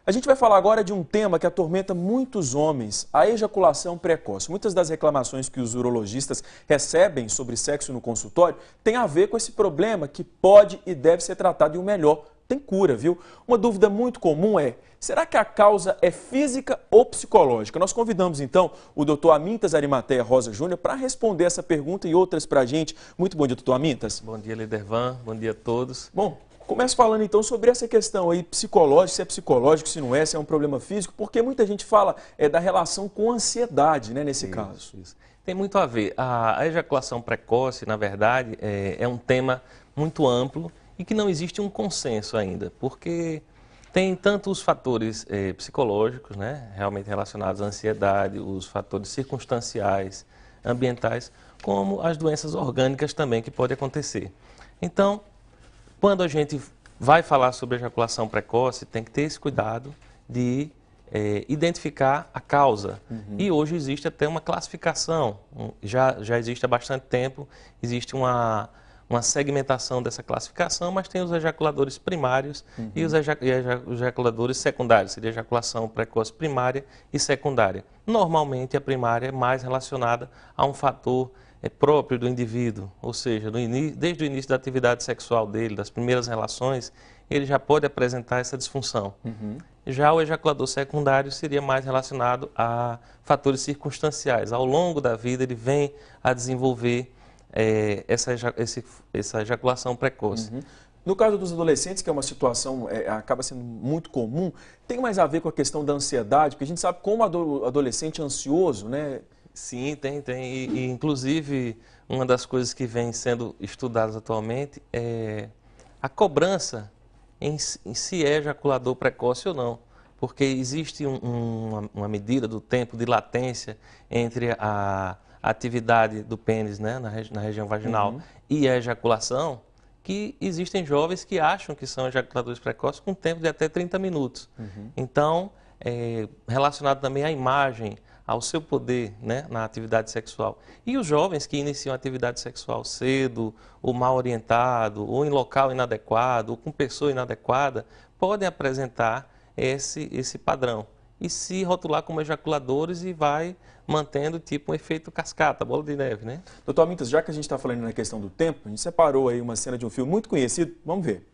A gente vai falar agora de um tema que atormenta muitos homens, a ejaculação precoce. Muitas das reclamações que os urologistas recebem sobre sexo no consultório têm a ver com esse problema que pode e deve ser tratado, e o melhor, tem cura, viu? Uma dúvida muito comum é, será que a causa é física ou psicológica? Nós convidamos então o Dr. Amintas Arimateia Rosa Júnior para responder essa pergunta e outras para a gente. Muito bom dia, Dr. Amintas. Bom dia, Lidervan. Bom dia a todos. Bom, começo falando então sobre essa questão aí psicológica, se é psicológico, se não é, se é um problema físico, porque muita gente fala da relação com ansiedade, né, nesse caso. Isso. Tem muito a ver. A ejaculação precoce, na verdade, é um tema muito amplo e que não existe um consenso ainda, porque tem tanto os fatores psicológicos, né, realmente relacionados à ansiedade, os fatores circunstanciais, ambientais, como as doenças orgânicas também que podem acontecer. Então, quando a gente vai falar sobre ejaculação precoce, tem que ter esse cuidado de identificar a causa. E hoje existe até uma classificação, já existe há bastante tempo, existe uma segmentação dessa classificação, mas tem os ejaculadores primários e os ejaculadores secundários, seria ejaculação precoce primária e secundária. Normalmente a primária é mais relacionada a um fator próprio do indivíduo, ou seja, desde o início da atividade sexual dele, das primeiras relações, ele já pode apresentar essa disfunção. Já o ejaculador secundário seria mais relacionado a fatores circunstanciais. Ao longo da vida ele vem a desenvolver essa ejaculação precoce. No caso dos adolescentes, que é uma situação, acaba sendo muito comum, tem mais a ver com a questão da ansiedade, porque a gente sabe como o adolescente é ansioso, né? Sim, tem. E, inclusive, uma das coisas que vem sendo estudadas atualmente é a cobrança em se é ejaculador precoce ou não. Porque existe uma medida do tempo de latência entre a atividade do pênis, né, na região vaginal e a ejaculação, que existem jovens que acham que são ejaculadores precoces com tempo de até 30 minutos. Então, relacionado também à imagem, ao seu poder, né, na atividade sexual. E os jovens que iniciam a atividade sexual cedo, ou mal orientado, ou em local inadequado, ou com pessoa inadequada, podem apresentar esse padrão e se rotular como ejaculadores e vai mantendo tipo um efeito cascata, bola de neve, né? Doutor Amintas, já que a gente está falando na questão do tempo, a gente separou aí uma cena de um filme muito conhecido, vamos ver.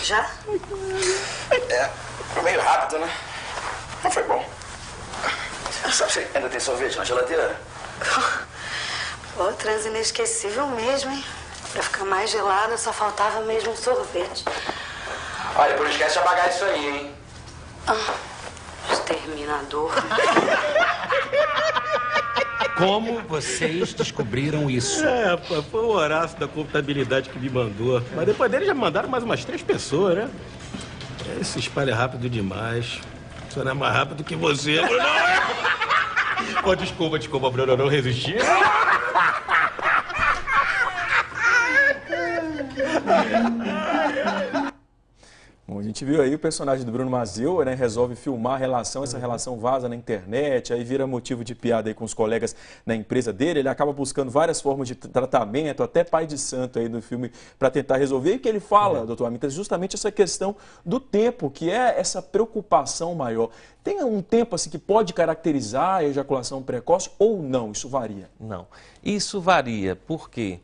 Já? Foi meio rápido, né? Mas foi bom. Sabe se ainda tem sorvete na geladeira? Pô, transe inesquecível mesmo, hein? Pra ficar mais gelada, só faltava mesmo um sorvete. Olha, depois não esquece de apagar isso aí, hein? Exterminador. Como vocês descobriram isso? Pô, foi o Horácio da contabilidade que me mandou. Mas depois dele já mandaram mais umas 3 pessoas, né? Ele se espalha rápido demais. Só não é mais rápido que você, Bruno. Pô, desculpa, Bruno, eu não resisti. Bom, a gente viu aí o personagem do Bruno Mazzeo, né, resolve filmar a relação, essa relação vaza na internet, aí vira motivo de piada aí com os colegas na empresa dele, ele acaba buscando várias formas de tratamento, até pai de santo aí no filme, para tentar resolver. E o que ele fala, doutor Amintas, justamente essa questão do tempo, que é essa preocupação maior. Tem um tempo assim que pode caracterizar a ejaculação precoce ou não? Isso varia? Não, isso varia, por quê?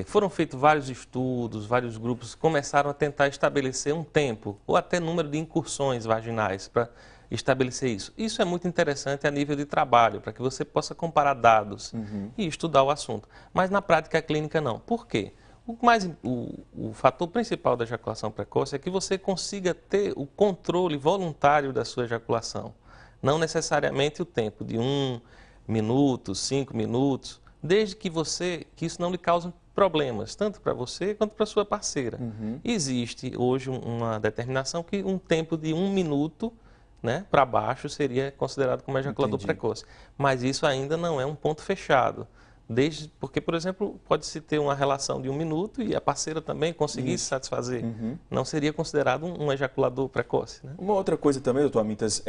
Foram feitos vários estudos, vários grupos começaram a tentar estabelecer um tempo ou até número de incursões vaginais para estabelecer isso. Isso é muito interessante a nível de trabalho, para que você possa comparar dados e estudar o assunto. Mas na prática clínica não. Por quê? O fator principal da ejaculação precoce é que você consiga ter o controle voluntário da sua ejaculação. Não necessariamente o tempo de 1 minuto, 5 minutos, desde que isso não lhe cause problemas, tanto para você quanto para sua parceira. Existe hoje uma determinação que um tempo de 1 minuto, né, para baixo seria considerado como ejaculador precoce. Mas isso ainda não é um ponto fechado. Porque, por exemplo, pode-se ter uma relação de 1 minuto e a parceira também conseguir se satisfazer. Não seria considerado um ejaculador precoce, né? Uma outra coisa também, doutor Amintas,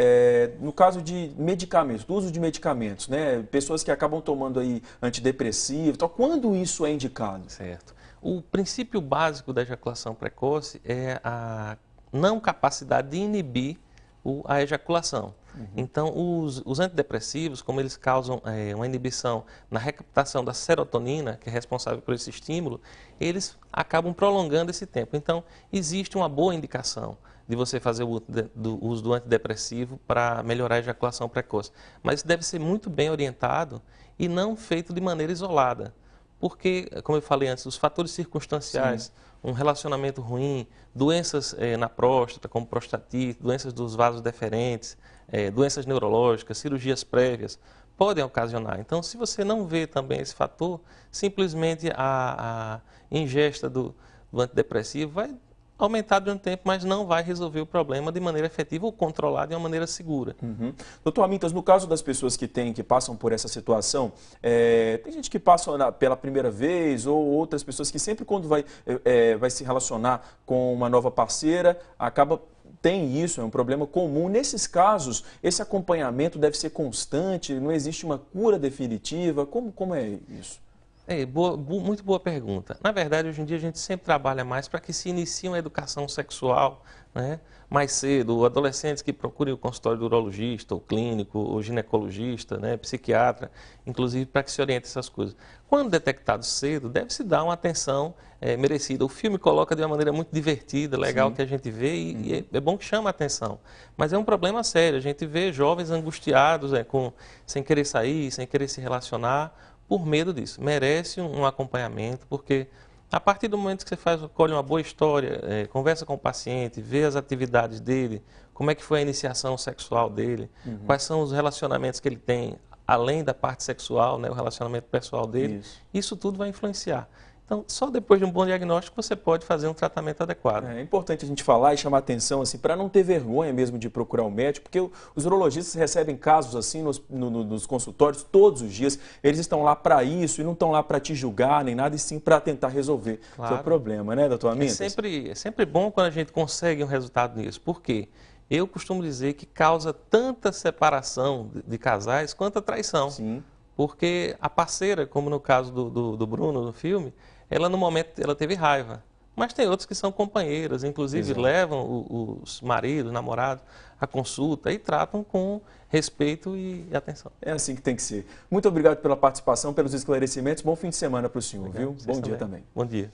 no caso de medicamentos, do uso de medicamentos, né? Pessoas que acabam tomando aí antidepressivo, então, quando isso é indicado? Certo. O princípio básico da ejaculação precoce é a não capacidade de inibir a ejaculação. Então, os antidepressivos, como eles causam uma inibição na recaptação da serotonina, que é responsável por esse estímulo, eles acabam prolongando esse tempo. Então, existe uma boa indicação de você fazer o uso do antidepressivo para melhorar a ejaculação precoce. Mas deve ser muito bem orientado e não feito de maneira isolada. Porque, como eu falei antes, os fatores circunstanciais, um relacionamento ruim, doenças na próstata, como prostatite, doenças dos vasos deferentes, doenças neurológicas, cirurgias prévias, podem ocasionar. Então, se você não vê também esse fator, simplesmente a ingesta do antidepressivo vai aumentar durante o tempo, mas não vai resolver o problema de maneira efetiva ou controlar de uma maneira segura. Doutor Amintas, no caso das pessoas que passam por essa situação, tem gente que passa pela primeira vez ou outras pessoas que sempre quando vai se relacionar com uma nova parceira, tem isso, é um problema comum. Nesses casos, esse acompanhamento deve ser constante, não existe uma cura definitiva, como é isso? Muito boa pergunta. Na verdade, hoje em dia a gente sempre trabalha mais para que se inicie uma educação sexual, né, mais cedo, adolescentes que procurem o consultório do urologista, ou clínico, ou ginecologista, né, psiquiatra, inclusive para que se oriente essas coisas. Quando detectado cedo, deve-se dar uma atenção merecida. O filme coloca de uma maneira muito divertida, legal, que a gente vê e é bom que chama a atenção. Mas é um problema sério, a gente vê jovens angustiados, sem querer sair, sem querer se relacionar, por medo disso. Merece um acompanhamento, porque a partir do momento que você colhe uma boa história, conversa com o paciente, vê as atividades dele, como é que foi a iniciação sexual dele, quais são os relacionamentos que ele tem, além da parte sexual, né, o relacionamento pessoal dele, isso tudo vai influenciar. Então, só depois de um bom diagnóstico você pode fazer um tratamento adequado. É importante a gente falar e chamar atenção assim, para não ter vergonha mesmo de procurar um médico, porque os urologistas recebem casos assim nos consultórios todos os dias. Eles estão lá para isso e não estão lá para te julgar nem nada, e sim para tentar resolver o seu problema, né, doutor Amintas? É sempre bom quando a gente consegue um resultado nisso. Por quê? Eu costumo dizer que causa tanta separação de casais quanto a traição. Sim. Porque a parceira, como no caso do Bruno no filme, ela no momento ela teve raiva. Mas tem outros que são companheiras, inclusive levam os maridos, namorados à consulta e tratam com respeito e atenção. É assim que tem que ser. Muito obrigado pela participação, pelos esclarecimentos. Bom fim de semana para o senhor, viu? Bom dia também. Bom dia.